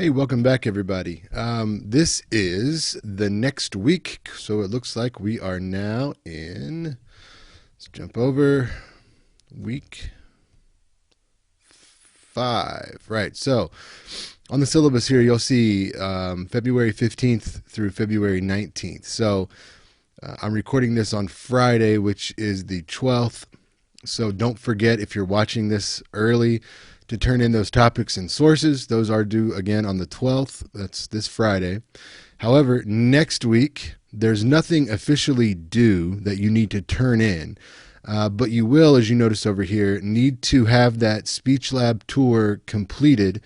Hey, welcome back, everybody. This is the next week, so it looks like we are now in. Let's jump over week 5. Right. So on the syllabus here, you'll see February 15th through February 19th. So I'm recording this on Friday, which is the 12th. So don't forget, if you're watching this early, to turn in those topics and sources. Those are due again on the 12th. That's this Friday. However, next week, there's nothing officially due that you need to turn in. But you will, as you notice over here, need to have that Speech Lab tour completed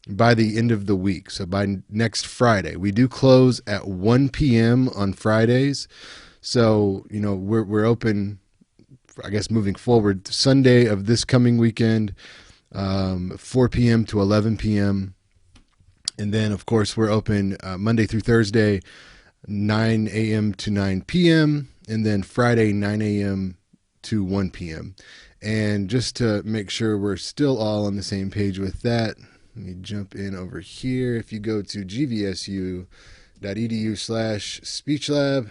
by the end of the week. So by next Friday. We do close at 1 p.m. on Fridays. So, we're open, I guess, moving forward. Sunday of this coming weekend, 4 p.m. to 11 p.m. And then, of course, we're open Monday through Thursday, 9 a.m. to 9 p.m. And then Friday, 9 a.m. to 1 p.m. And just to make sure we're still all on the same page with that, let me jump in over here. If you go to gvsu.edu/speechlab,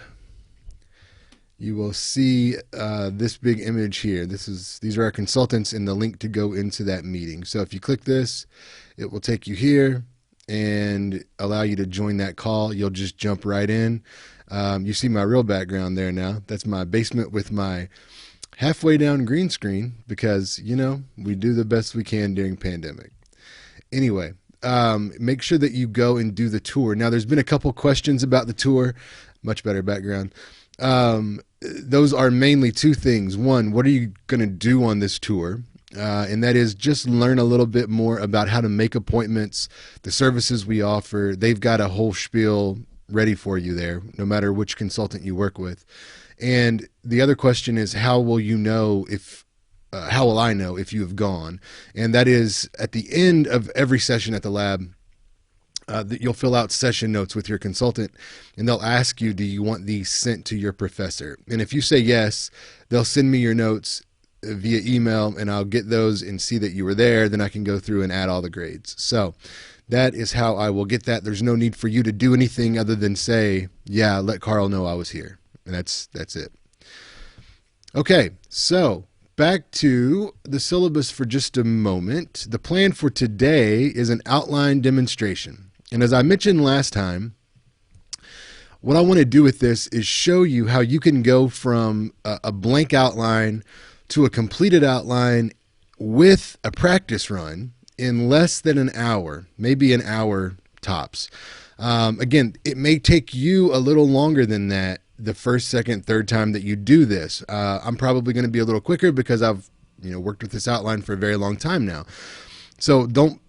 you will see this big image here. These are our consultants and the link to go into that meeting. So if you click this, it will take you here and allow you to join that call. You'll just jump right in. You see my real background there now. That's my basement with my halfway down green screen because, we do the best we can during pandemic. Anyway, make sure that you go and do the tour. Now, there's been a couple questions about the tour. Much better background. Those are mainly two things. One, what are you going to do on this tour? And that is just learn a little bit more about how to make appointments, the services we offer. They've got a whole spiel ready for you there, no matter which consultant you work with. And the other question is, how will I know if you have gone? And that is at the end of every session at the lab. You'll fill out session notes with your consultant, and they'll ask you, do you want these sent to your professor? And if you say yes, they'll send me your notes via email, and I'll get those and see that you were there. Then I can go through and add all the grades. So that is how I will get that. There's no need for you to do anything other than say, yeah, let Carl know I was here. And that's it. Okay, so back to the syllabus for just a moment. The plan for today is an outline demonstration. And as I mentioned last time, what I want to do with this is show you how you can go from a blank outline to a completed outline with a practice run in less than an hour, maybe an hour tops. Again, it may take you a little longer than that the first, second, third time that you do this. I'm probably going to be a little quicker because I've worked with this outline for a very long time now. So don't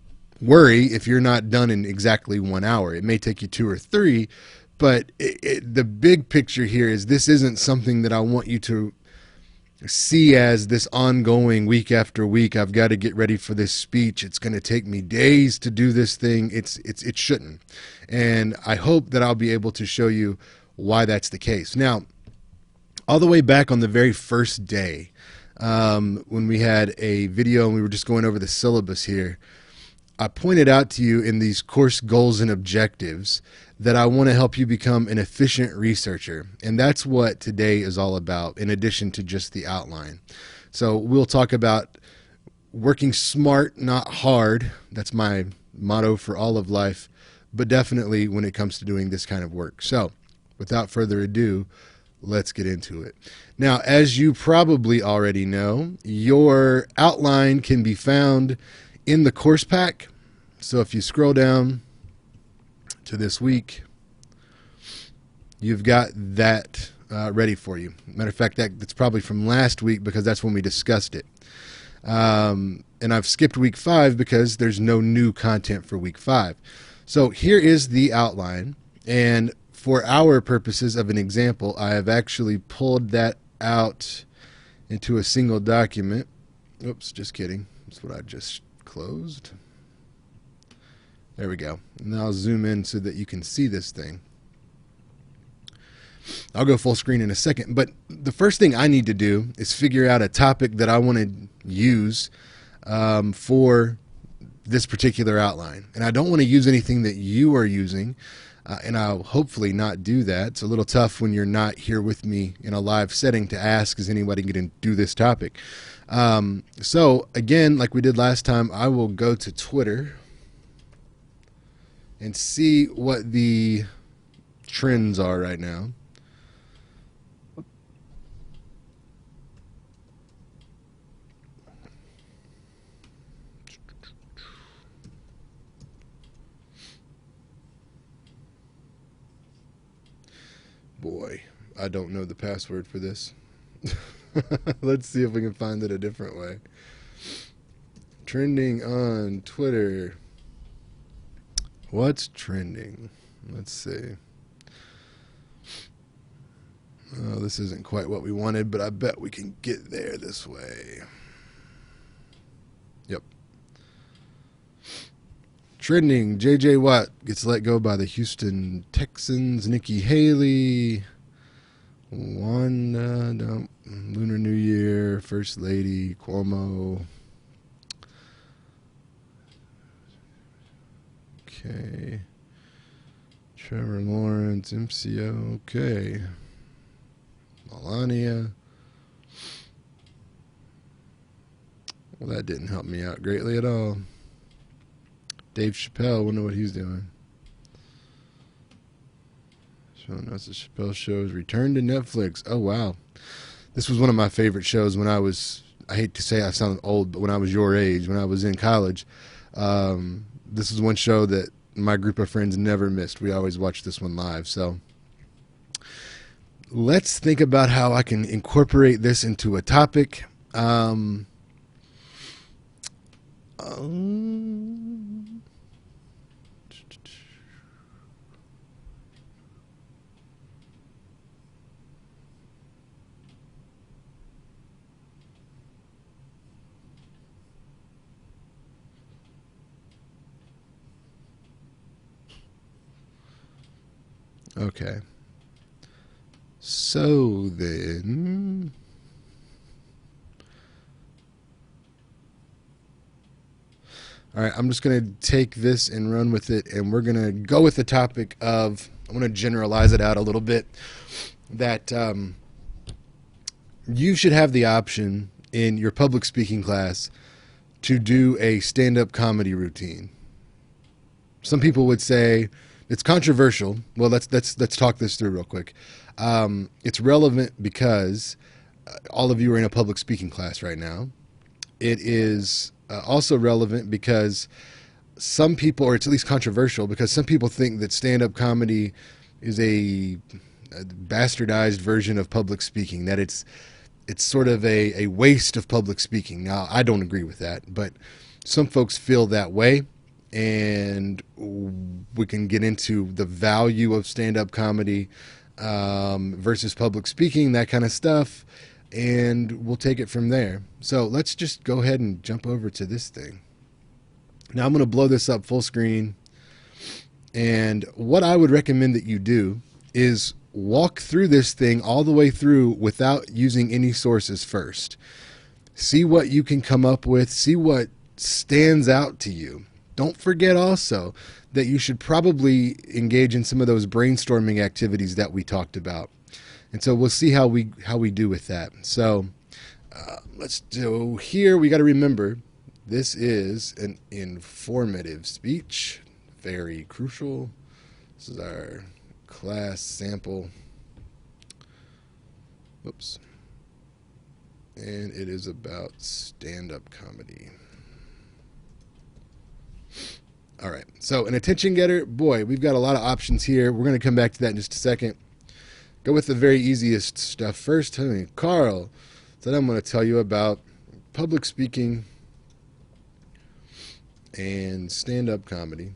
worry if you're not done in exactly 1 hour. It may take you 2 or 3, but the big picture here is this isn't something that I want you to see as this ongoing week after week. I've got to get ready for this speech. It's going to take me days to do this thing. It shouldn't. And I hope that I'll be able to show you why that's the case. Now, all the way back on the very first day, when we had a video and we were just going over the syllabus here, I pointed out to you in these course goals and objectives that I want to help you become an efficient researcher. And that's what today is all about, in addition to just the outline. So we'll talk about working smart, not hard. That's my motto for all of life, but definitely when it comes to doing this kind of work. So without further ado, let's get into it. Now, as you probably already know, your outline can be found in the course pack. So if you scroll down to this week, you've got that ready for you. Matter of fact, that's probably from last week because that's when we discussed it. And I've skipped week 5 because there's no new content for week 5. So here is the outline. And for our purposes of an example, I have actually pulled that out into a single document. Oops, just kidding. That's what I just closed. There we go. And I'll zoom in so that you can see this thing. I'll go full screen in a second, but the first thing I need to do is figure out a topic that I want to use for this particular outline. And I don't want to use anything that you are using, and I'll hopefully not do that. It's a little tough when you're not here with me in a live setting to ask, is anybody going to do this topic? So again, like we did last time, I will go to Twitter and see what the trends are right now. Boy, I don't know the password for this. Let's see if we can find it a different way. Trending on Twitter. What's trending? Let's see. Oh, this isn't quite what we wanted, but I bet we can get there this way. Yep. Trending, J.J. Watt gets let go by the Houston Texans. Nikki Haley. Wanda, Lunar New Year, First Lady, Cuomo. Okay. Trevor Lawrence, MCO. Okay. Melania. Well, that didn't help me out greatly at all. Dave Chappelle, wonder what he's doing. Showing us the Chappelle Show's return to Netflix. Oh, wow. This was one of my favorite shows when I was, I hate to say I sound old, but when I was your age, when I was in college. This is one show that my group of friends never missed. We always watched this one live. So let's think about how I can incorporate this into a topic. Okay. So then, all right, I'm just going to take this and run with it, and we're going to go with the topic of, I want to generalize it out a little bit, that you should have the option in your public speaking class to do a stand-up comedy routine. Some people would say it's controversial. Well, let's talk this through real quick. It's relevant because all of you are in a public speaking class right now. It is also relevant because some people, or it's at least controversial, because some people think that stand-up comedy is a bastardized version of public speaking, that it's sort of a waste of public speaking. Now, I don't agree with that, but some folks feel that way. And we can get into the value of stand-up comedy versus public speaking, that kind of stuff, and we'll take it from there. So let's just go ahead and jump over to this thing. Now I'm going to blow this up full screen, and what I would recommend that you do is walk through this thing all the way through without using any sources first. See what you can come up with, see what stands out to you. Don't forget also that you should probably engage in some of those brainstorming activities that we talked about. And so we'll see how we do with that. So let's do here. We got to remember this is an informative speech, very crucial. This is our class sample. Oops. And it is about stand-up comedy. All right, so an attention getter, boy, we've got a lot of options here. We're going to come back to that in just a second. Go with the very easiest stuff first. Carl, so I'm going to tell you about public speaking and stand-up comedy.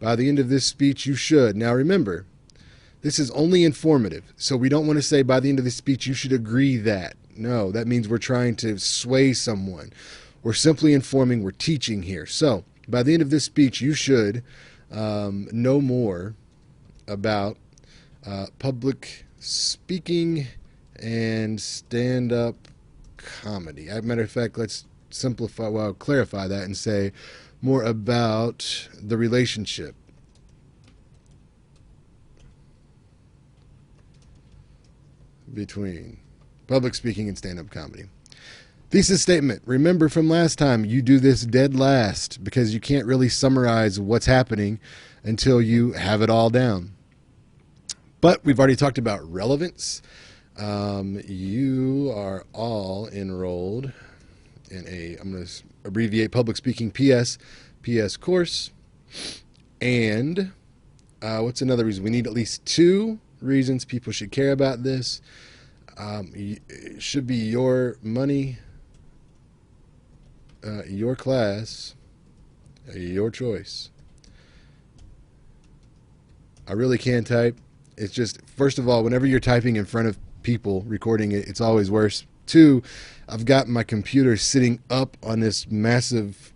By the end of this speech, you should. Now remember, this is only informative, so we don't want to say by the end of this speech you should agree that. No, that means we're trying to sway someone. We're simply informing, we're teaching here. So by the end of this speech, you should know more about public speaking and stand-up comedy. As a matter of fact, let's clarify that and say more about the relationship between public speaking and stand-up comedy. Thesis statement. Remember from last time, you do this dead last because you can't really summarize what's happening until you have it all down. But we've already talked about relevance. You are all enrolled in I'm going to abbreviate public speaking PS course. And what's another reason? We need at least 2 reasons people should care about this. It should be your money, your class, your choice. I really can type. It's just, first of all, whenever you're typing in front of people recording it, it's always worse. 2, I've got my computer sitting up on this massive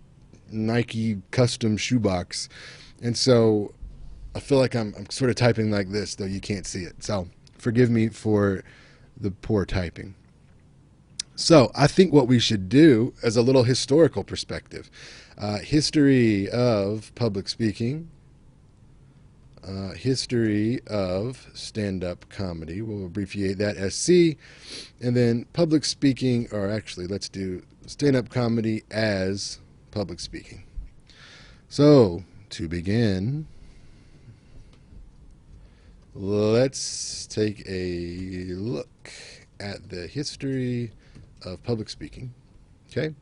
Nike custom shoebox. And so I feel like I'm sort of typing like this, though you can't see it. So forgive me for the poor typing. So I think what we should do as a little historical perspective, history of public speaking, history of stand-up comedy. We'll abbreviate that as C. And then public speaking, or actually let's do stand-up comedy as public speaking. So to begin, let's take a look at the history of public speaking. Okay,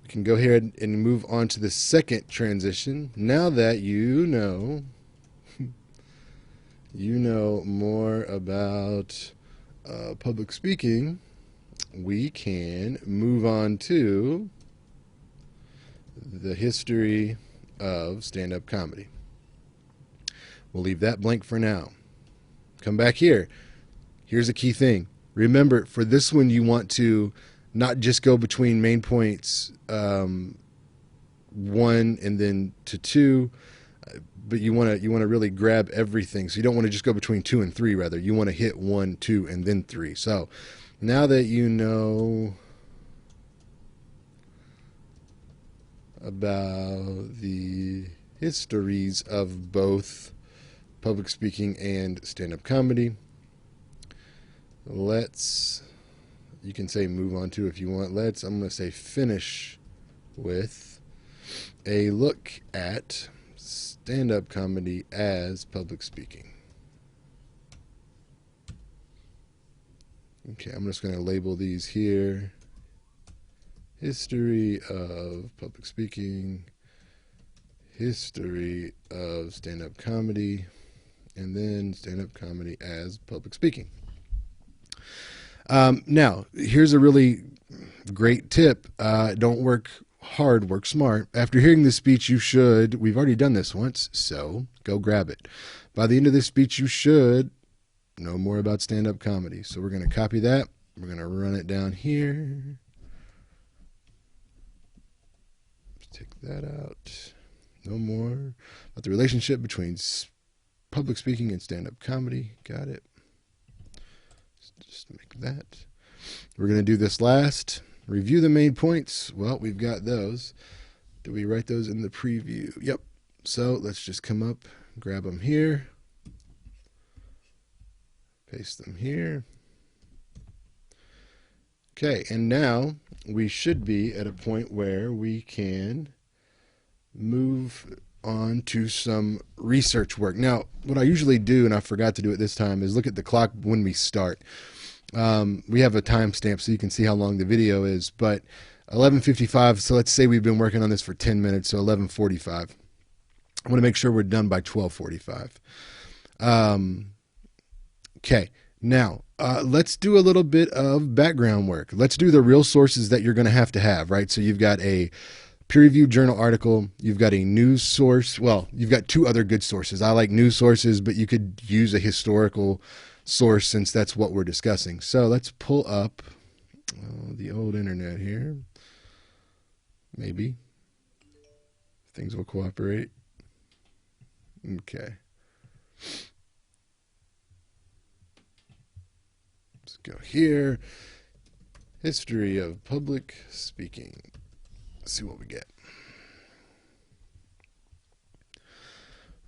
we can go ahead and move on to the second transition. Now that you know more about public speaking, we can move on to the history of stand-up comedy. We'll leave that blank for now. Come back here. Here's a key thing. Remember, for this one, you want to not just go between main points 1 and then to 2, but you want to really grab everything. So you don't want to just go between 2 and 3. Rather, you want to hit 1, 2, and then 3. So now that you know about the histories of both public speaking and stand-up comedy, you can say move on to if you want. I'm going to say finish with a look at stand-up comedy as public speaking. Okay, I'm just going to label these here. History of public speaking, history of stand-up comedy, and then stand-up comedy as public speaking. Now, here's a really great tip. Don't work hard, work smart. After hearing this speech, we've already done this once, so go grab it. By the end of this speech, you should know more about stand-up comedy. So we're going to copy that. We're going to run it down here. Take that out. No more about the relationship between public speaking and stand-up comedy. Got it. Just make that. We're going to do this last. Review the main points. Well, we've got those. Did we write those in the preview? Yep. So let's just come up, grab them here, paste them here. Okay, and now we should be at a point where we can move on to some research work. Now, what I usually do, and I forgot to do it this time, is look at the clock when we start. We have a timestamp so you can see how long the video is, but 11:55, so let's say we've been working on this for 10 minutes, so 11:45. I want to make sure we're done by 12:45. Okay, now let's do a little bit of background work. Let's do the real sources that you're going to have, right? So you've got a peer-reviewed journal article, you've got a news source. Well, you've got 2 other good sources. I like news sources, but you could use a historical source since that's what we're discussing. So let's pull up the old internet here. Maybe things will cooperate. Okay. Let's go here. History of public speaking. Let's see what we get.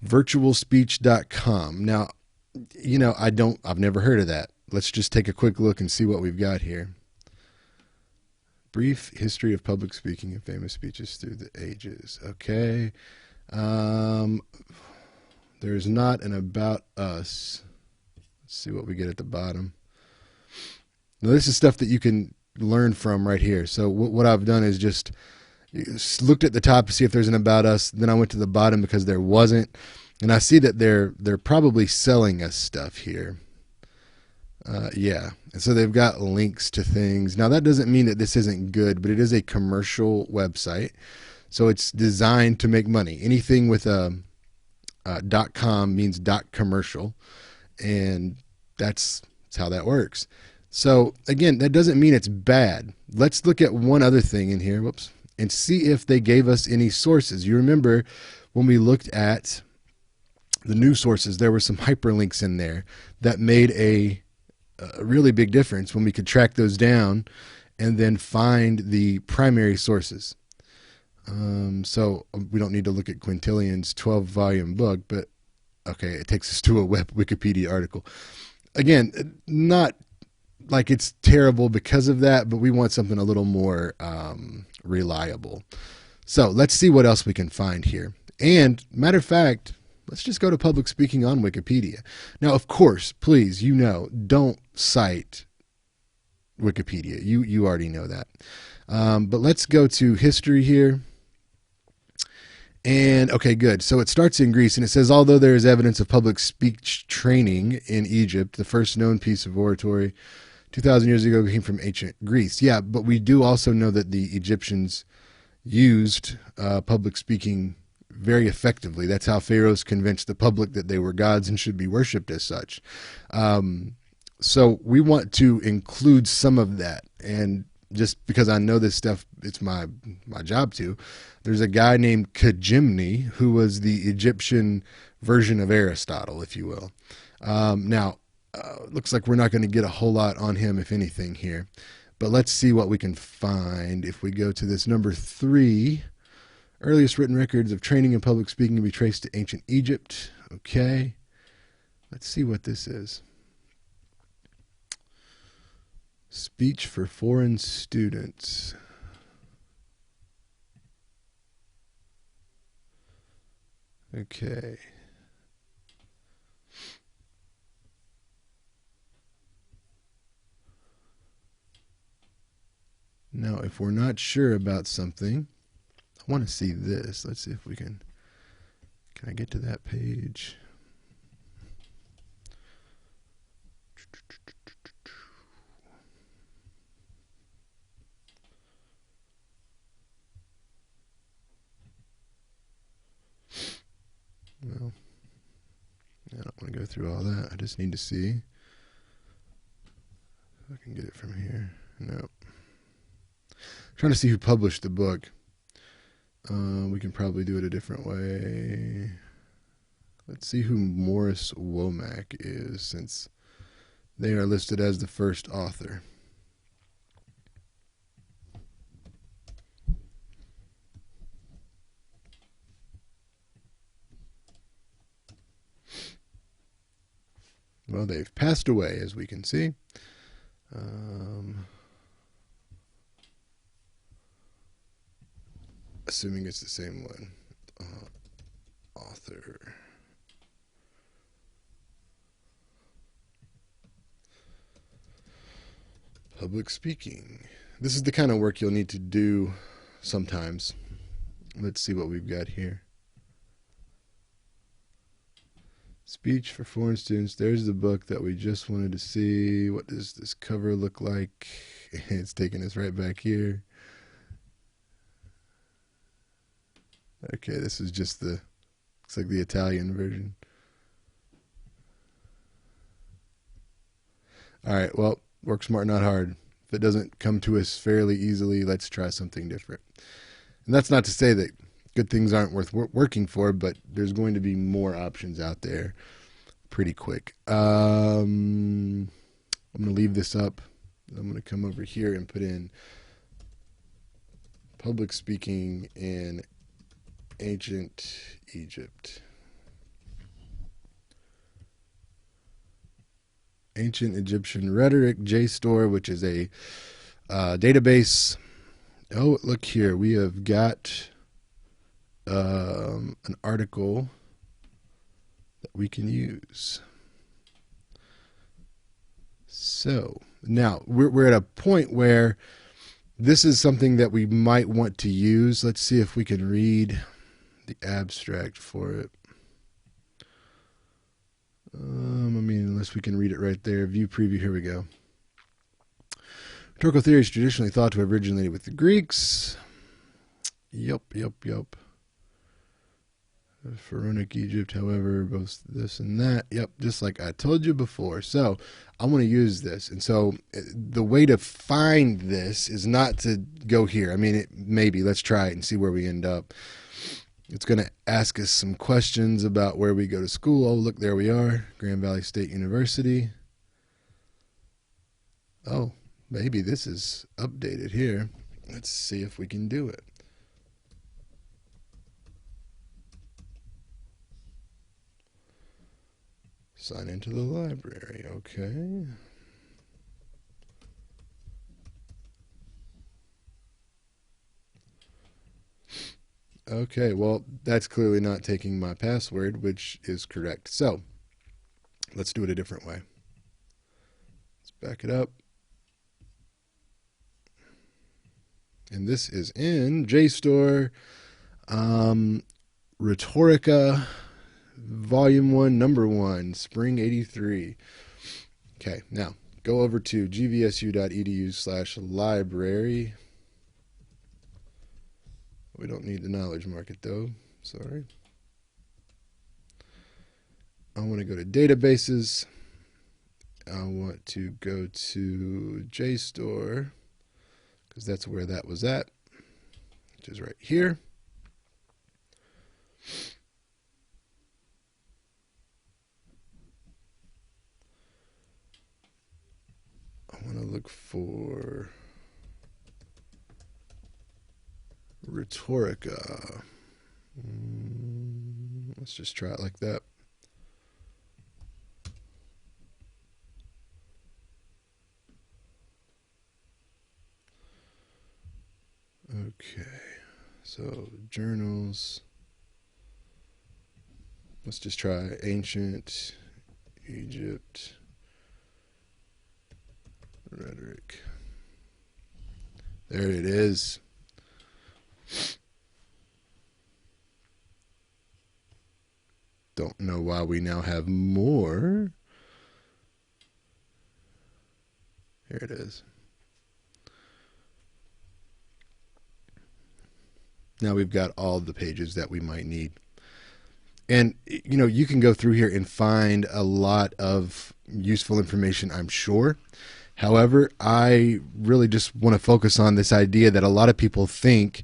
Virtualspeech.com. Now, I've never heard of that. Let's just take a quick look and see what we've got here. Brief history of public speaking and famous speeches through the ages. Okay. There's not an about us. Let's see what we get at the bottom. Now, this is stuff that you can learn from right here. So what I've done is just looked at the top to see if there's an about us. Then I went to the bottom because there wasn't. And I see that they're probably selling us stuff here. Yeah. And so they've got links to things. Now, that doesn't mean that this isn't good, but it is a commercial website. So it's designed to make money. Anything with a .com means .commercial. And that's how that works. So, again, that doesn't mean it's bad. Let's look at one other thing in here. Whoops. And see if they gave us any sources. You remember when we looked at the news sources, there were some hyperlinks in there that made a really big difference when we could track those down and then find the primary sources. So we don't need to look at Quintilian's 12-volume book, but okay, it takes us to a Wikipedia article. Again, not like it's terrible because of that, but we want something a little more reliable. So let's see what else we can find here. And matter of fact, let's just go to public speaking on Wikipedia. Now, of course, please, don't cite Wikipedia. You already know that. But let's go to history here. And okay, good. So it starts in Greece, and it says, although there is evidence of public speech training in Egypt, the first known piece of oratory 2,000 years ago came from ancient Greece. Yeah, but we do also know that the Egyptians used public speaking very effectively. That's how pharaohs convinced the public that they were gods and should be worshipped as such. So we want to include some of that. And just because I know this stuff, it's my job to. There's a guy named Kajimni who was the Egyptian version of Aristotle, if you will. Now, looks like we're not going to get a whole lot on him, if anything, here. But let's see what we can find. If we go to this number 3, earliest written records of training in public speaking can be traced to ancient Egypt. Okay. Let's see what this is. Speech for foreign students. Okay. Now, if we're not sure about something, I want to see this. Let's see if we can I get to that page? Well, I don't want to go through all that. I just need to see if I can get it from here. No. I'm trying to see who published the book. We can probably do it a different way. Let's see who Morris Womack is, since they are listed as the first author. Well, they've passed away, as we can see. Assuming it's the same one. Author. Public speaking. This is the kind of work you'll need to do sometimes. Let's see what we've got here. Speech for foreign students. There's the book that we just wanted to see. What does this cover look like? It's taking us right back here. Okay, this is just the, looks like the Italian version. All right, well, work smart, not hard. If it doesn't come to us fairly easily, let's try something different. And that's not to say that good things aren't worth working for, but there's going to be more options out there pretty quick. I'm going to leave this up. I'm going to come over here and put in Public speaking in ancient Egypt. Ancient Egyptian rhetoric, JSTOR, which is a database. Oh, look here. We have got an article that we can use. So now we're at a point where this is something that we might want to use. Let's see if we can read the abstract for it. Unless we can read it right there. View preview. Here we go. Rhetorical theory is traditionally thought to have originated with the Greeks. Yup. Pharaonic Egypt, however, both this and that. Yep, just like I told you before. So I want to use this. And so the way to find this is not to go here. Maybe. Let's try it and see where we end up. It's going to ask us some questions about where we go to school. Oh, look, there we are. Grand Valley State University. Oh, maybe this is updated here. Let's see if we can do it. Sign into the library. Okay. Okay, well, that's clearly not taking my password, which is correct. So let's do it a different way. Let's back it up. And this is in JSTOR, Rhetorica, Volume 1, Number 1, Spring 83. Okay, now go over to gvsu.edu/library. We don't need the knowledge market though, sorry. I want to go to databases. I want to go to JSTOR, because that's where that was at, which is right here. I want to look for Rhetorica. Let's just try it like that. Okay, so journals. Let's just try ancient Egypt rhetoric. There it is. Don't know why we now have more. Here it is. Now we've got all the pages that we might need. And, you can go through here and find a lot of useful information, I'm sure. However, I really just want to focus on this idea that a lot of people think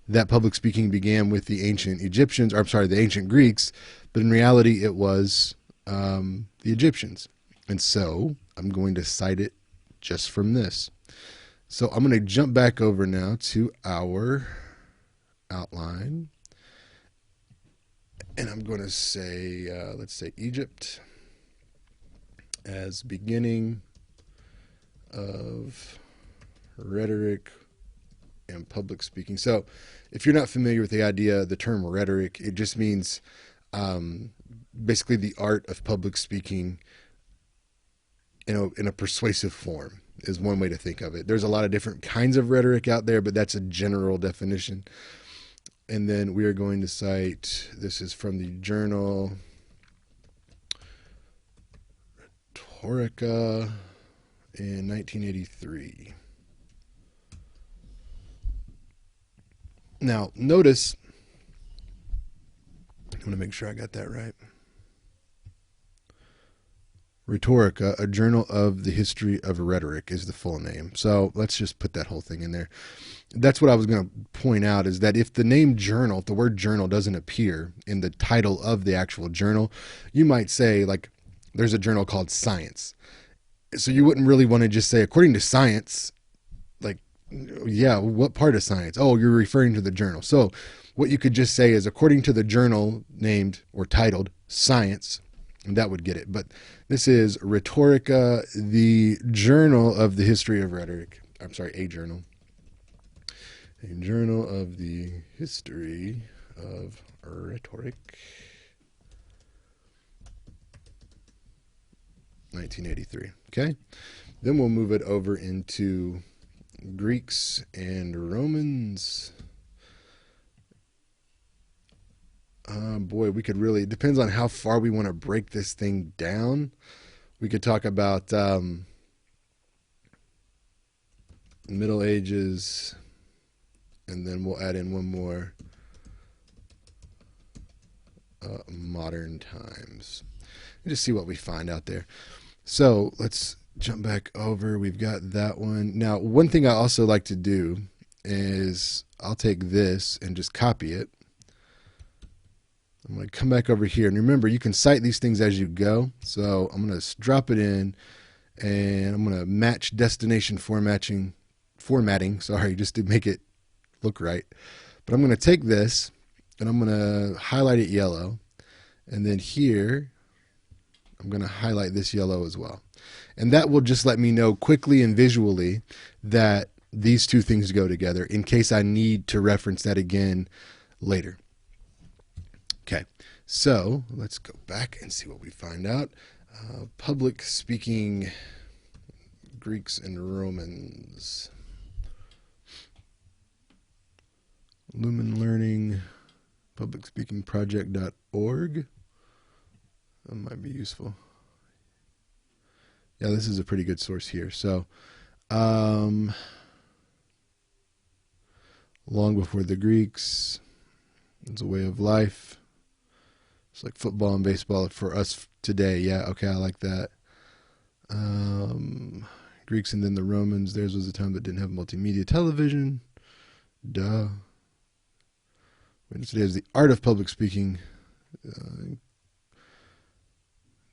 that public speaking began with the ancient Egyptians, or I'm sorry, the ancient Greeks, but in reality it was the Egyptians. And so I'm going to cite it just from this. So I'm going to jump back over now to our outline. And I'm going to say, let's say Egypt as beginning of rhetoric and public speaking. So if you're not familiar with the idea, the term rhetoric, it just means basically the art of public speaking in a persuasive form is one way to think of it. There's a lot of different kinds of rhetoric out there, but that's a general definition. And then we are going to cite, this is from the journal Rhetorica in 1983. Now, notice, I want to make sure I got that right. Rhetorica, a journal of the history of rhetoric is the full name. So let's just put that whole thing in there. That's what I was going to point out, is that if the name journal, if the word journal doesn't appear in the title of the actual journal, you might say, like, there's a journal called Science. So you wouldn't really want to just say, according to science, like, Yeah, what part of science? Oh, you're referring to the journal. So, what you could just say is according to the journal named or titled Science, and that would get it. But this is Rhetorica, the journal of the history of rhetoric. I'm sorry, a journal. A journal of the history of rhetoric. 1983. Okay. Then we'll move it over into Greeks and Romans. Boy, we could really, it depends on how far we want to break this thing down. We could talk about Middle Ages, and then we'll add in one more modern times. And just see what we find out there. So let's jump back over. We've got that one. Now, one thing I also like to do is I'll take this and just copy it. I'm going to come back over here. And remember, you can cite these things as you go. So I'm going to drop it in, and I'm going to match destination formatting, just to make it look right. But I'm going to take this, and I'm going to highlight it yellow. And then here, I'm going to highlight this yellow as well. And that will just let me know quickly and visually that these two things go together in case I need to reference that again later. Okay, so let's go back and see what we find out. Public speaking, Greeks and Romans. Lumen Learning, publicspeakingproject.org. That might be useful. Yeah, this is a pretty good source here. So, long before the Greeks, it's a way of life. It's like football and baseball for us today. Yeah, okay, I like that. Greeks and then the Romans. Theirs was a time that didn't have multimedia television. Duh. Today is the art of public speaking,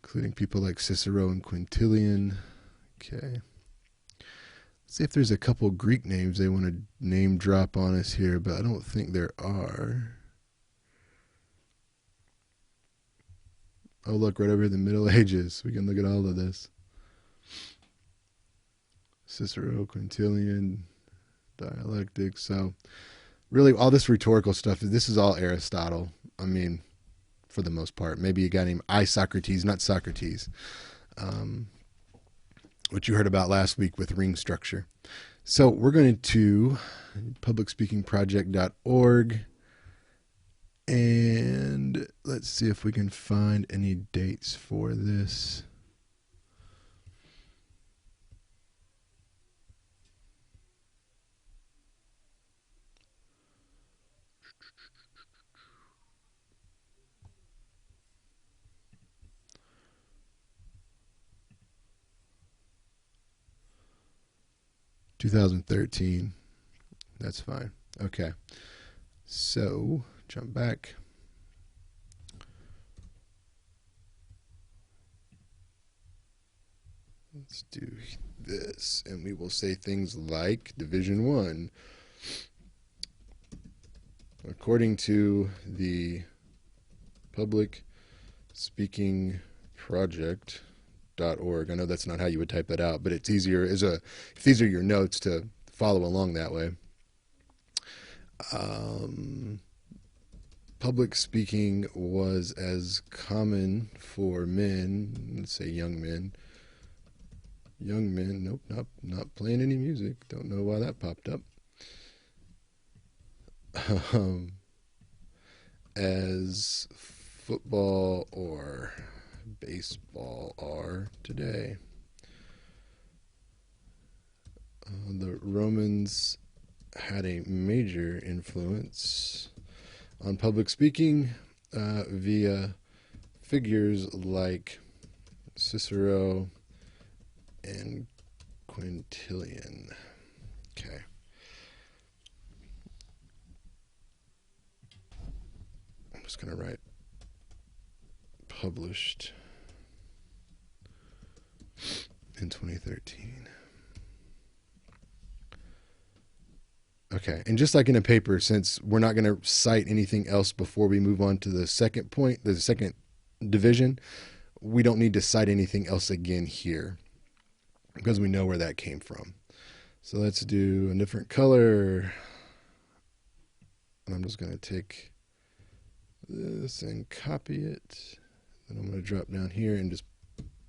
including people like Cicero and Quintilian. Okay. Let's see if there's a couple Greek names they want to name drop on us here, but I don't think there are. Oh, look, right over here, the Middle Ages. We can look at all of this. Cicero, Quintilian, dialectics. So, really, all this rhetorical stuff, this is all Aristotle. I mean, for the most part. Maybe a guy named Isocrates, not Socrates, which you heard about last week with ring structure. So we're going to publicspeakingproject.org. And let's see if we can find any dates for this. (2013). That's fine. Okay. So jump back. Let's do this, and we will say things like Division 1. According to the Public Speaking Project.org. I know that's not how you would type that out, but it's easier if these are your notes to follow along that way. Public speaking was as common for men, let's say young men. Young men, nope, not playing any music. Don't know why that popped up. As football or baseball are today. The Romans had a major influence on public speaking via figures like Cicero and Quintilian. Okay. I'm just going to write published in 2013. Okay. And just like in a paper, since we're not going to cite anything else before we move on to the second point, the second division, we don't need to cite anything else again here because we know where that came from. So let's do a different color. And I'm just going to take this and copy it. Then I'm going to drop down here and just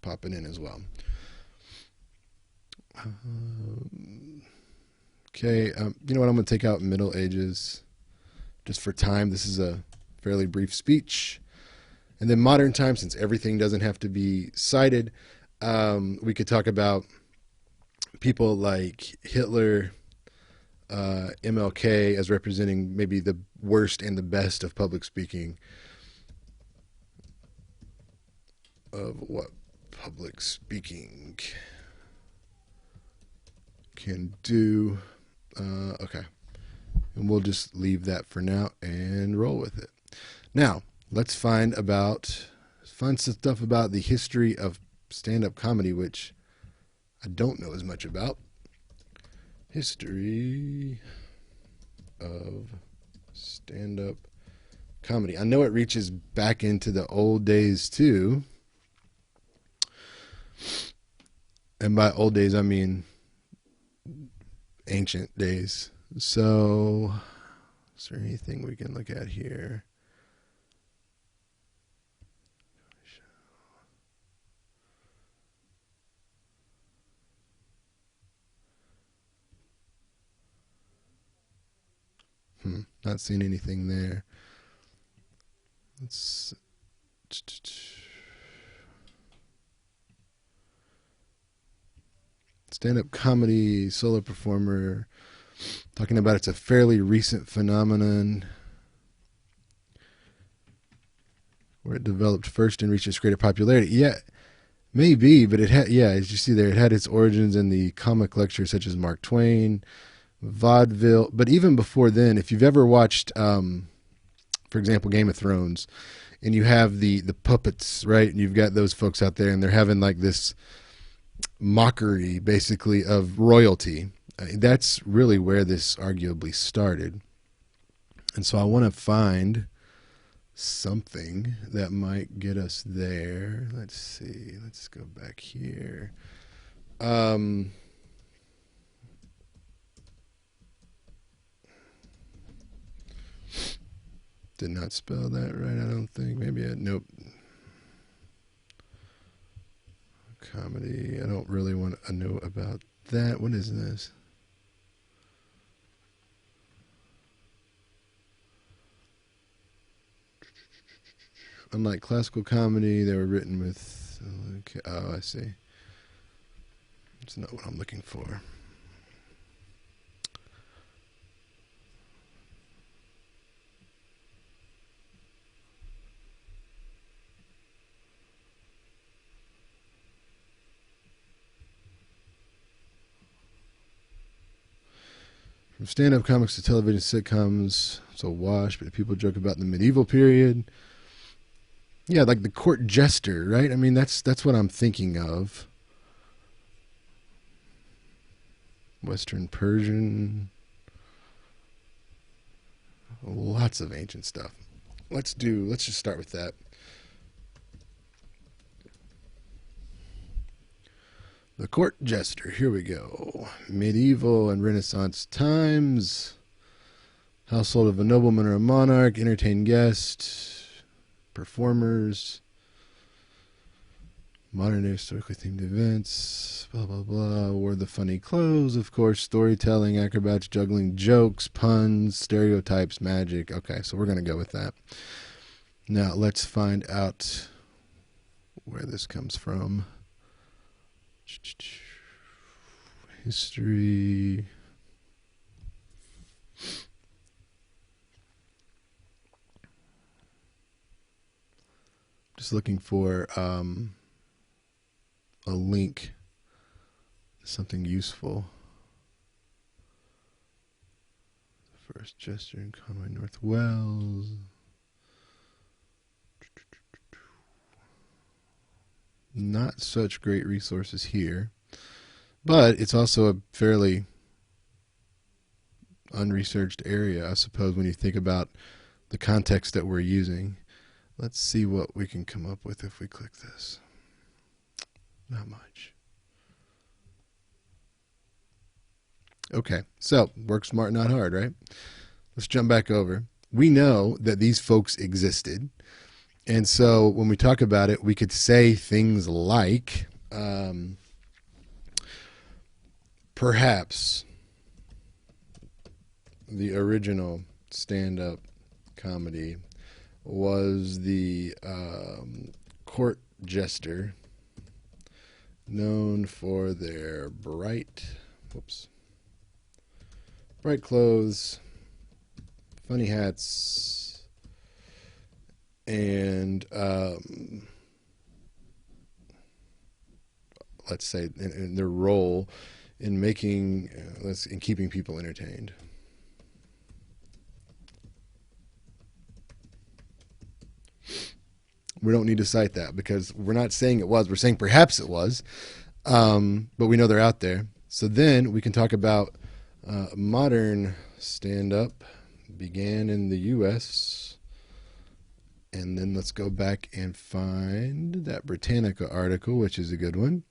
pop it in as well. Okay, you know what? I'm going to take out Middle Ages just for time. This is a fairly brief speech. And then modern times, since everything doesn't have to be cited, we could talk about people like Hitler, MLK as representing maybe the worst and the best of public speaking, of what public speaking can do. Okay. And we'll just leave that for now and roll with it. Now, let's find some stuff about the history of stand-up comedy, which I don't know as much about. History of stand-up comedy. I know it reaches back into the old days too. And by old days, I mean ancient days. So, is there anything we can look at here? Not seeing anything there. Let's stand-up comedy, solo performer, talking about it's a fairly recent phenomenon where it developed first and reached its greater popularity. Yeah, maybe, but it had, yeah, as you see there, it had its origins in the comic lectures such as Mark Twain, vaudeville. But even before then, if you've ever watched, for example, Game of Thrones, and you have the puppets, right? And you've got those folks out there, and they're having like this mockery, basically, of royalty. That's really where this arguably started. And so I want to find something that might get us there. Let's see. Let's go back here. Did not spell that right, I don't think. Maybe nope. Comedy. I don't really want to know about that. What is this? Unlike classical comedy, they were written with. Okay, oh, I see. It's not what I'm looking for. From stand-up comics to television sitcoms, it's a wash, but people joke about the medieval period. Yeah, like the court jester, right? I mean, that's what I'm thinking of. Western Persian. Lots of ancient stuff. Let's just start with that. The court jester, here we go. Medieval and Renaissance times. Household of a nobleman or a monarch, entertain guests, performers, modern day historically themed events, blah, blah, blah. Wore the funny clothes, of course, storytelling, acrobats, juggling, jokes, puns, stereotypes, magic. Okay, so we're going to go with that. Now, let's find out where this comes from. History. Just looking for a link to something useful. First Jester in Conway, North Wales. Not such great resources here, but it's also a fairly unresearched area, I suppose, when you think about the context that we're using. Let's see what we can come up with if we click this. Not much. Okay, so work smart, not hard, right? Let's jump back over. We know that these folks existed. And so when we talk about it, we could say things like, perhaps the original stand-up comedy was the court jester known for their bright clothes, funny hats, and let's say in their role in making in keeping people entertained. We don't need to cite that because we're not saying it was. We're saying perhaps it was, but we know they're out there. So then we can talk about modern stand-up began in the U.S. And then let's go back and find that Britannica article, which is a good one.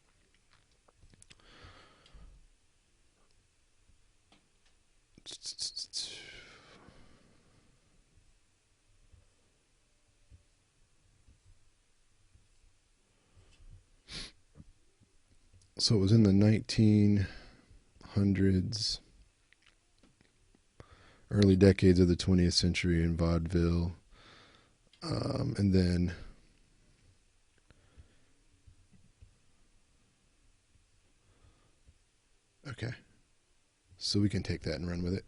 So it was in the 1900s, early decades of the 20th century in vaudeville. And then okay, so we can take that and run with it.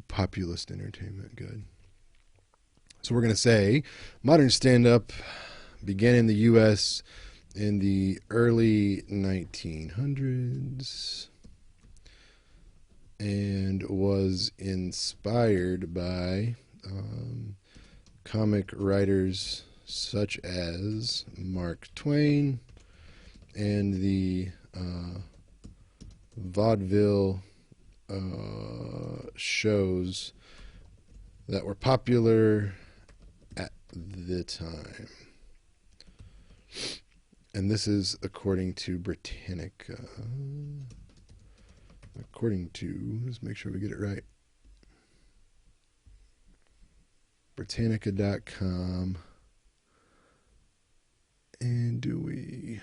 Populist entertainment, good. So we're going to say modern stand-up began in the U.S. in the early 1900s and was inspired by comic writers such as Mark Twain and the vaudeville shows that were popular at the time. And this is according to Britannica. According to, let's make sure we get it right. Britannica.com. And do we...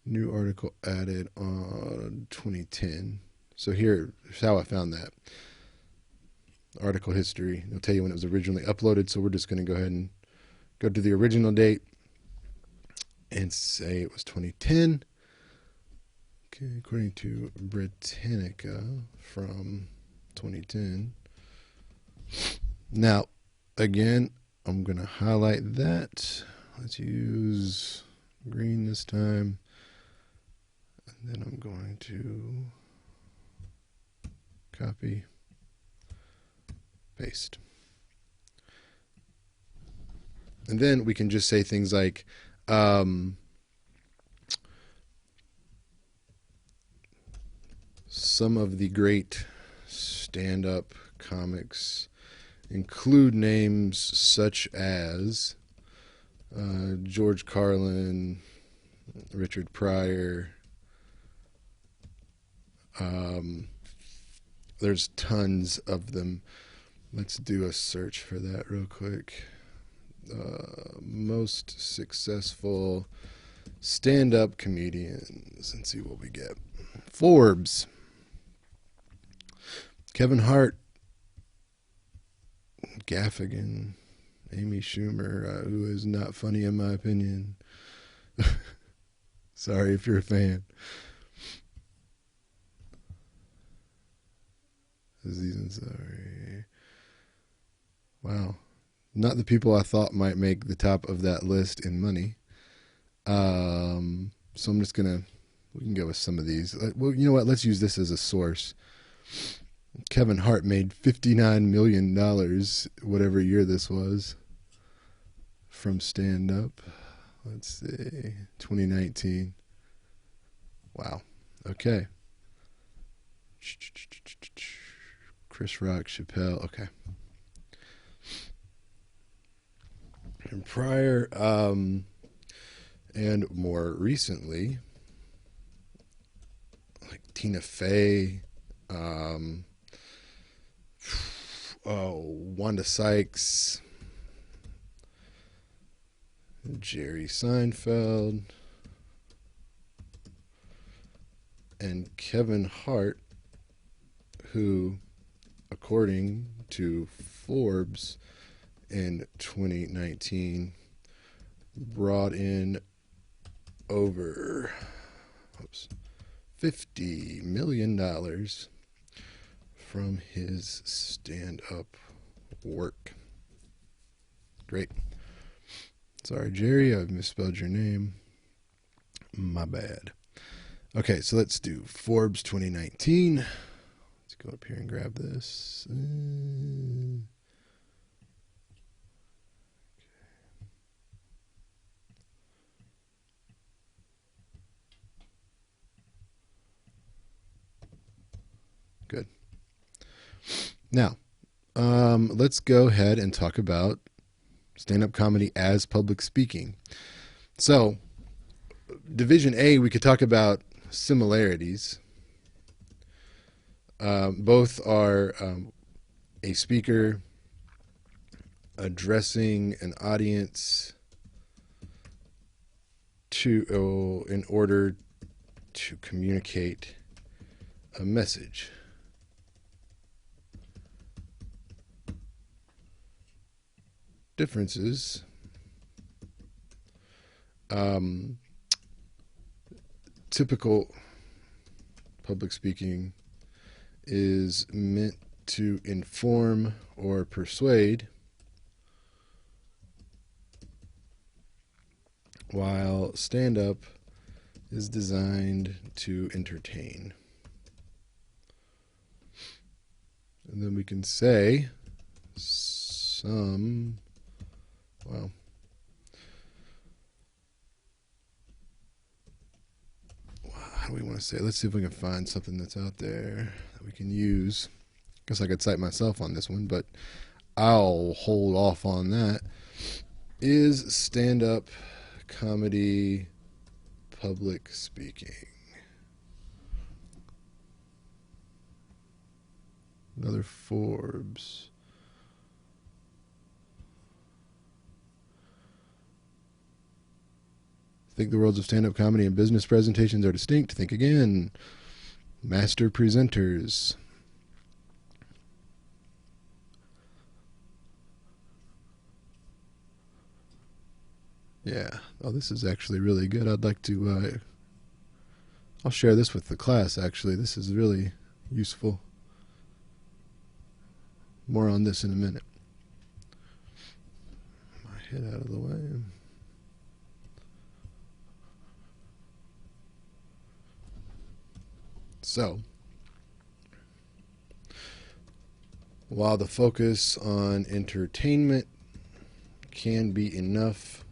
New article added on 2010. So here's how I found that. Article history. It'll tell you when it was originally uploaded. So we're just going to go ahead and go to the original date and say it was 2010. Okay, according to Britannica from 2010. Now, again, I'm going to highlight that. Let's use green this time. And then I'm going to copy, paste. And then we can just say things like, some of the great stand-up comics include names such as George Carlin, Richard Pryor. There's tons of them. Let's do a search for that real quick. Most successful stand-up comedians, and see what we get. Forbes. Kevin Hart, Gaffigan, Amy Schumer, who is not funny in my opinion. Sorry if you're a fan. Aziz Ansari. Wow. Not the people I thought might make the top of that list in money. So I'm just going to, we can go with some of these. Well, you know what? Let's use this as a source. Kevin Hart made $59 million, whatever year this was, from stand-up. Let's see. 2019. Wow. Okay. Chris Rock, Chappelle. Okay. And prior, and more recently, like Tina Fey, um, Wanda Sykes, Jerry Seinfeld, and Kevin Hart, who, according to Forbes in 2019, brought in over $50 million from his stand-up work. Great. Sorry, Jerry, I've misspelled your name. My bad. Okay, so let's do Forbes 2019. Let's go up here and grab this. Good. Now, let's go ahead and talk about stand-up comedy as public speaking. So, Division A, we could talk about similarities. Both are a speaker addressing an audience in order to communicate a message. Differences. Typical public speaking is meant to inform or persuade, while stand-up is designed to entertain. And then we can say how do we want to say it? Let's see if we can find something that's out there that we can use. I guess I could cite myself on this one, but I'll hold off on that. Is stand-up comedy public speaking? Another Forbes. Think the worlds of stand-up comedy and business presentations are distinct. Think again. Master presenters. Yeah. Oh, this is actually really good. I'd like to... I'll share this with the class, actually. This is really useful. More on this in a minute. My head out of the way. So, while the focus on entertainment can be enough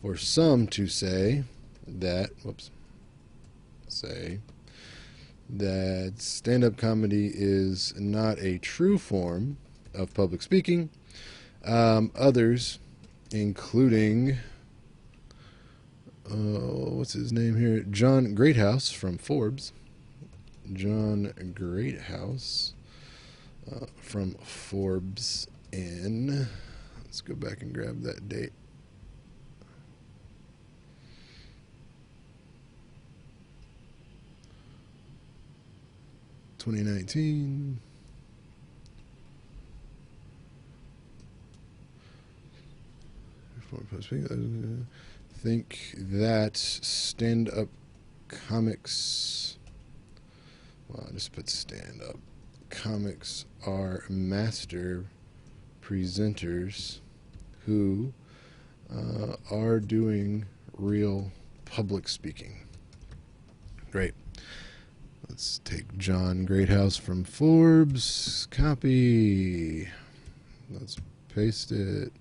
for some to say that, stand-up comedy is not a true form of public speaking, others, including what's his name here? John Greathouse from Forbes. John Greathouse from Forbes in, let's go back and grab that date. (2019). Think that stand-up comics, well, I just put stand-up comics are master presenters who are doing real public speaking. Great. Let's take John Greathouse from Forbes, copy, let's paste it,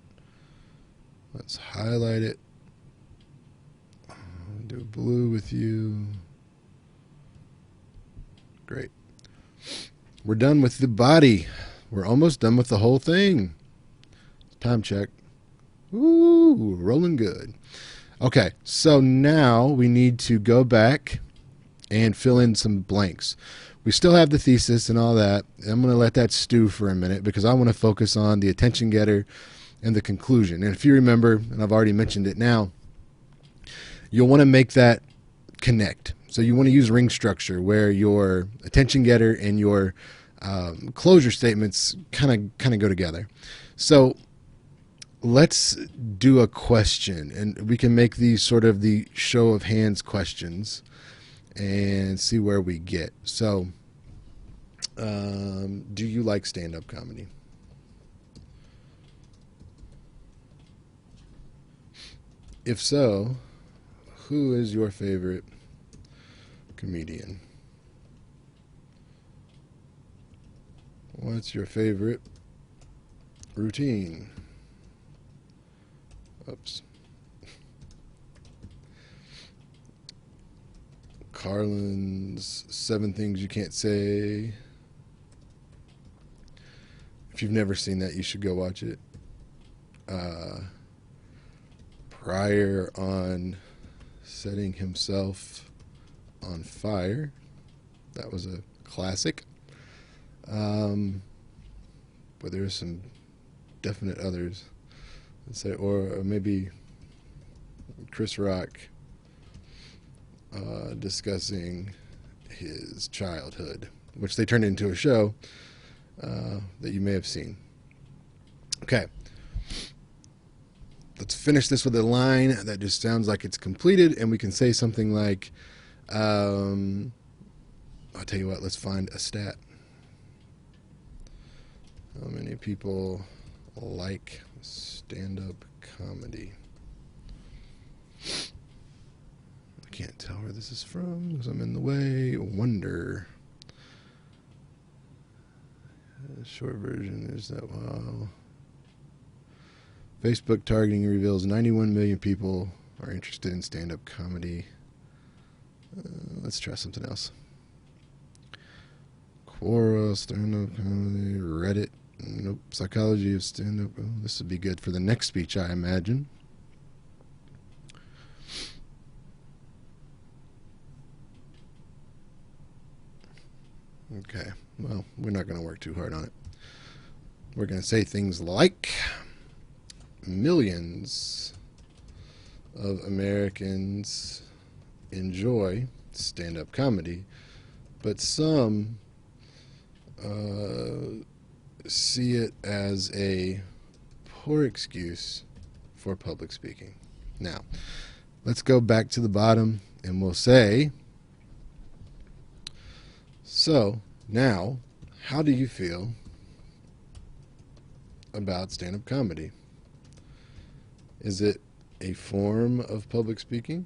let's highlight it, I'll do blue with you. Great. We're done with the body. We're almost done with the whole thing. Time check. Ooh, rolling good. Okay, so now we need to go back and fill in some blanks. We still have the thesis and all that. I'm going to let that stew for a minute because I want to focus on the attention getter and the conclusion. And if you remember, and I've already mentioned it now, you'll want to make that connect. So you want to use ring structure where your attention getter and your closure statements kind of go together. So let's do a question, and we can make these sort of the show of hands questions and see where we get. So, do you like stand-up comedy? If so, who is your favorite comedian? What's your favorite routine? Oops. Carlin's 7 Things You Can't Say. If you've never seen that, you should go watch it. Pryor on setting himself on fire. That was a classic. But there are some definite others. Let's say, or maybe Chris Rock discussing his childhood, which they turned into a show that you may have seen. Okay. Let's finish this with a line that just sounds like it's completed, and we can say something like, I'll tell you what, let's find a stat. How many people like stand-up comedy? I can't tell where this is from because I'm in the way. Wonder. The short version is that, wow. Facebook targeting reveals 91 million people are interested in stand-up comedy. Let's try something else. Quora, stand-up comedy, Reddit. Nope. Psychology of stand-up. Oh, this would be good for the next speech, I imagine. Okay. Well, we're not going to work too hard on it. We're going to say things like millions of Americans enjoy stand-up comedy, but some see it as a poor excuse for public speaking. Now, let's go back to the bottom and we'll say, so now, how do you feel about stand-up comedy? Is it a form of public speaking?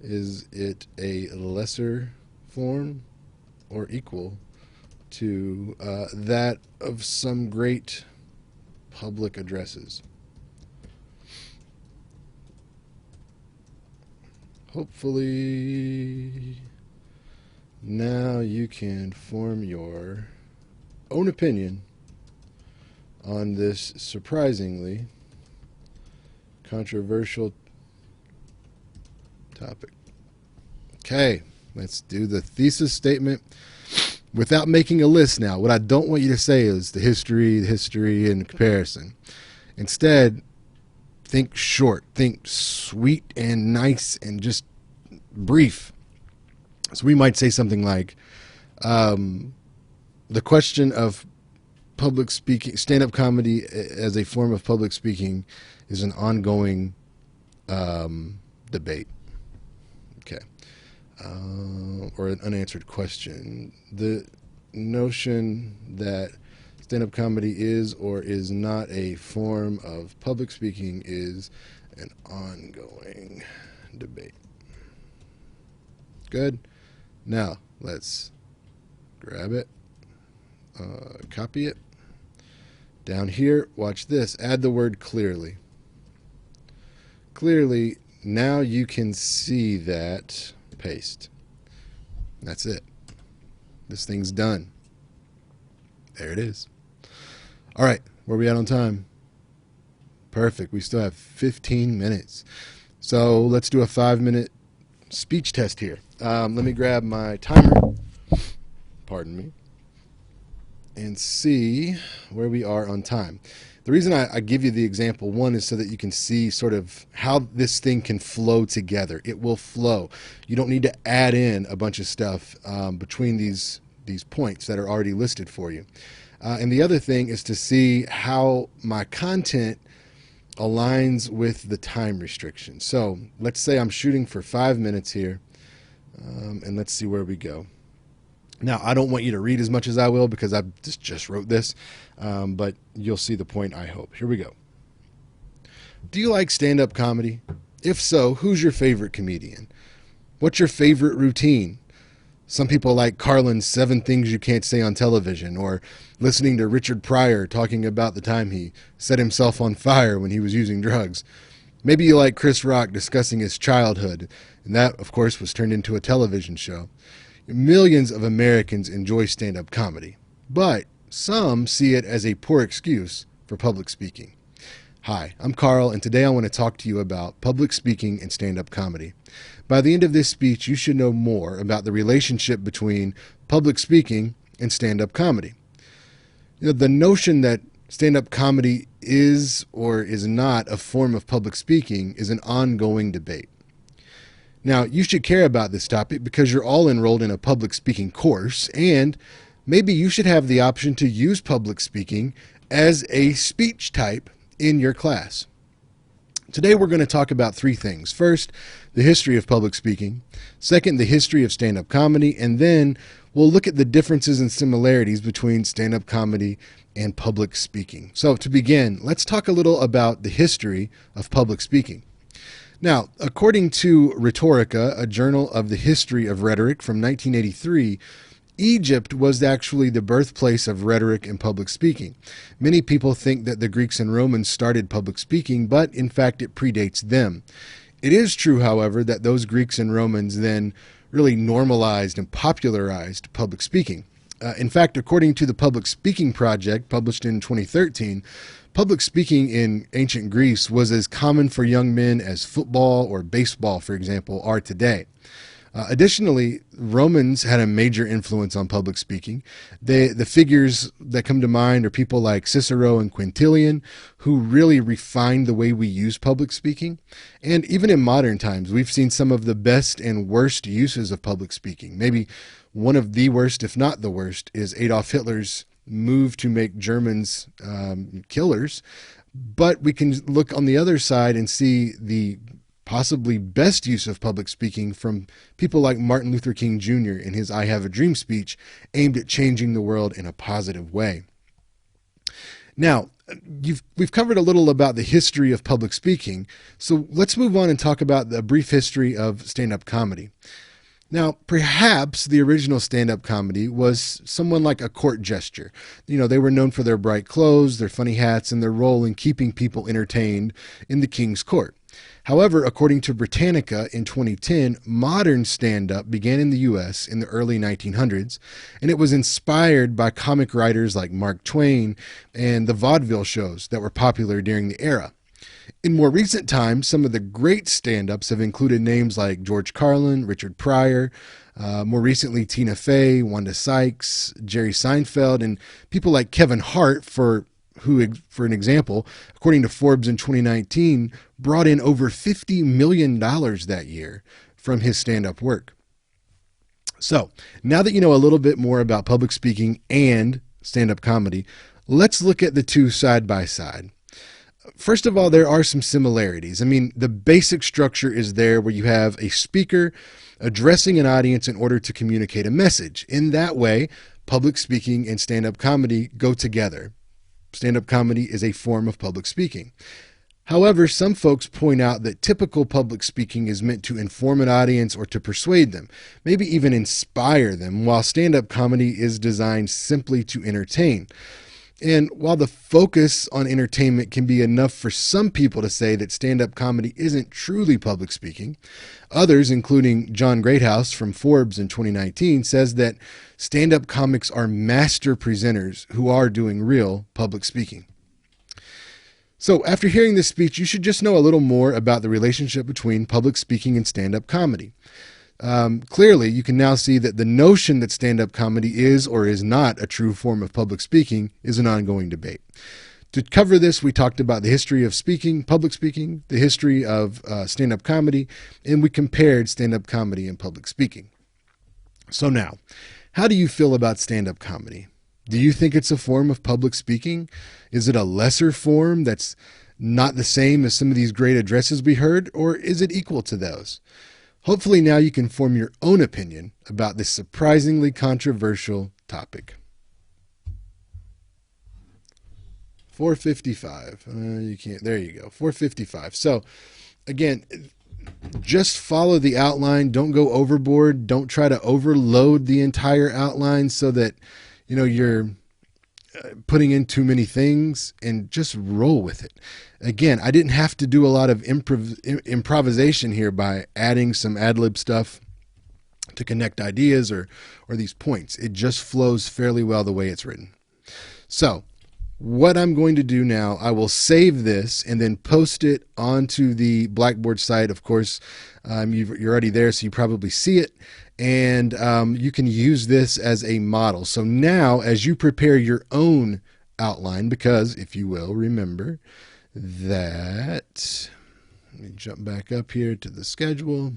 Is it a lesser form or equal to that of some great public addresses? Hopefully, now you can form your own opinion on this surprisingly controversial topic. Okay, let's do the thesis statement without making a list now. What I don't want you to say is the history, and the comparison. Instead, think short, think sweet and nice and just brief. So we might say something like, the question of public speaking, stand-up comedy as a form of public speaking is an ongoing debate. Okay. Or an unanswered question. The notion that stand-up comedy is or is not a form of public speaking is an ongoing debate. Good. Now, let's grab it, copy it. Down here, watch this. Add the word clearly. Clearly now you can see that. Paste. That's it. This thing's done. There it is. All right, where are we at on time? Perfect. We still have 15 minutes. So let's do a 5-minute speech test here. Let me grab my timer. Pardon me. And see where we are on time. The reason I give you the example one is so that you can see sort of how this thing can flow together. It will flow. You don't need to add in a bunch of stuff between these points that are already listed for you. And the other thing is to see how my content aligns with the time restriction. So let's say I'm shooting for 5 minutes here, and let's see where we go. Now, I don't want you to read as much as I will because I just wrote this, but you'll see the point, I hope. Here we go. Do you like stand-up comedy? If so, who's your favorite comedian? What's your favorite routine? Some people like Carlin's 7 Things You Can't Say on Television, or listening to Richard Pryor talking about the time he set himself on fire when he was using drugs. Maybe you like Chris Rock discussing his childhood, and that, of course, was turned into a television show. Millions of Americans enjoy stand-up comedy, but some see it as a poor excuse for public speaking. Hi, I'm Carl, and today I want to talk to you about public speaking and stand-up comedy. By the end of this speech, you should know more about the relationship between public speaking and stand-up comedy. The notion that stand-up comedy is or is not a form of public speaking is an ongoing debate. Now, you should care about this topic because you're all enrolled in a public speaking course, and maybe you should have the option to use public speaking as a speech type in your class. Today, we're going to talk about 3 things. First, the history of public speaking. Second, the history of stand-up comedy. And then we'll look at the differences and similarities between stand-up comedy and public speaking. So to begin, let's talk a little about the history of public speaking. Now, according to Rhetorica, a journal of the history of rhetoric from 1983, Egypt was actually the birthplace of rhetoric and public speaking. Many people think that the Greeks and Romans started public speaking, but in fact it predates them. It is true, however, that those Greeks and Romans then really normalized and popularized public speaking. In fact, according to the Public Speaking Project, published in 2013, public speaking in ancient Greece was as common for young men as football or baseball, for example, are today. Additionally, Romans had a major influence on public speaking. The figures that come to mind are people like Cicero and Quintilian, who really refined the way we use public speaking. And even in modern times, we've seen some of the best and worst uses of public speaking. Maybe one of the worst, if not the worst, is Adolf Hitler's move to make Germans killers. But we can look on the other side and see the possibly best use of public speaking from people like Martin Luther King Jr. in his I Have a Dream speech aimed at changing the world in a positive way. Now, we've covered a little about the history of public speaking, so let's move on and talk about the brief history of stand-up comedy. Now, perhaps the original stand-up comedy was someone like a court gesture. They were known for their bright clothes, their funny hats, and their role in keeping people entertained in the king's court. However, according to Britannica in 2010, modern stand-up began in the U.S. in the early 1900s, and it was inspired by comic writers like Mark Twain and the vaudeville shows that were popular during the era. In more recent times, some of the great stand-ups have included names like George Carlin, Richard Pryor, more recently Tina Fey, Wanda Sykes, Jerry Seinfeld, and people like Kevin Hart, for an example, according to Forbes in 2019, brought in over $50 million that year from his stand-up work. So, now that you know a little bit more about public speaking and stand-up comedy, let's look at the two side by side. First of all, there are some similarities. The basic structure is there where you have a speaker addressing an audience in order to communicate a message. In that way, public speaking and stand-up comedy go together. Stand-up comedy is a form of public speaking. However, some folks point out that typical public speaking is meant to inform an audience or to persuade them, maybe even inspire them, while stand-up comedy is designed simply to entertain. And while the focus on entertainment can be enough for some people to say that stand-up comedy isn't truly public speaking, others, including John Greathouse from Forbes in 2019, says that stand-up comics are master presenters who are doing real public speaking. So after hearing this speech, you should just know a little more about the relationship between public speaking and stand-up comedy. Clearly, you can now see that the notion that stand-up comedy is or is not a true form of public speaking is an ongoing debate. To cover this, we talked about the history of speaking, public speaking, the history of stand-up comedy, and we compared stand-up comedy and public speaking. So now, how do you feel about stand-up comedy? Do you think it's a form of public speaking? Is it a lesser form that's not the same as some of these great addresses we heard, or is it equal to those? Hopefully now you can form your own opinion about this surprisingly controversial topic. 455. You can't. There you go. 455. So again, just follow the outline. Don't go overboard. Don't try to overload the entire outline so that you're putting in too many things, and just roll with it. Again, I didn't have to do a lot of improvisation here by adding some ad-lib stuff to connect ideas or these points. It just flows fairly well the way it's written. So what I'm going to do now, I will save this and then post it onto the Blackboard site. Of course, you're already there, so you probably see it. And you can use this as a model. So now, as you prepare your own outline, because if you will remember that, let me jump back up here to the schedule.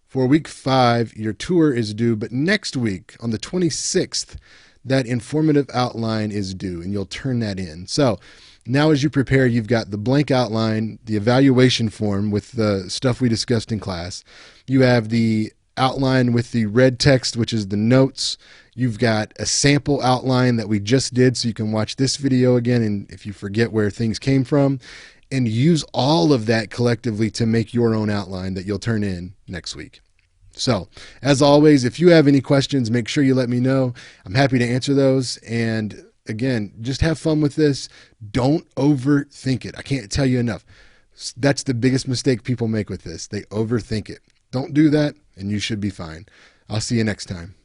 For week 5, your tour is due, but next week on the 26th, that informative outline is due, and you'll turn that in. So now as you prepare, you've got the blank outline, the evaluation form with the stuff we discussed in class. You have the outline with the red text, which is the notes. You've got a sample outline that we just did, so you can watch this video again, and if you forget where things came from, and use all of that collectively to make your own outline that you'll turn in next week. So, as always, if you have any questions, make sure you let me know. I'm happy to answer those. And again, just have fun with this. Don't overthink it. I can't tell you enough. That's the biggest mistake people make with this. They overthink it. Don't do that, and you should be fine. I'll see you next time.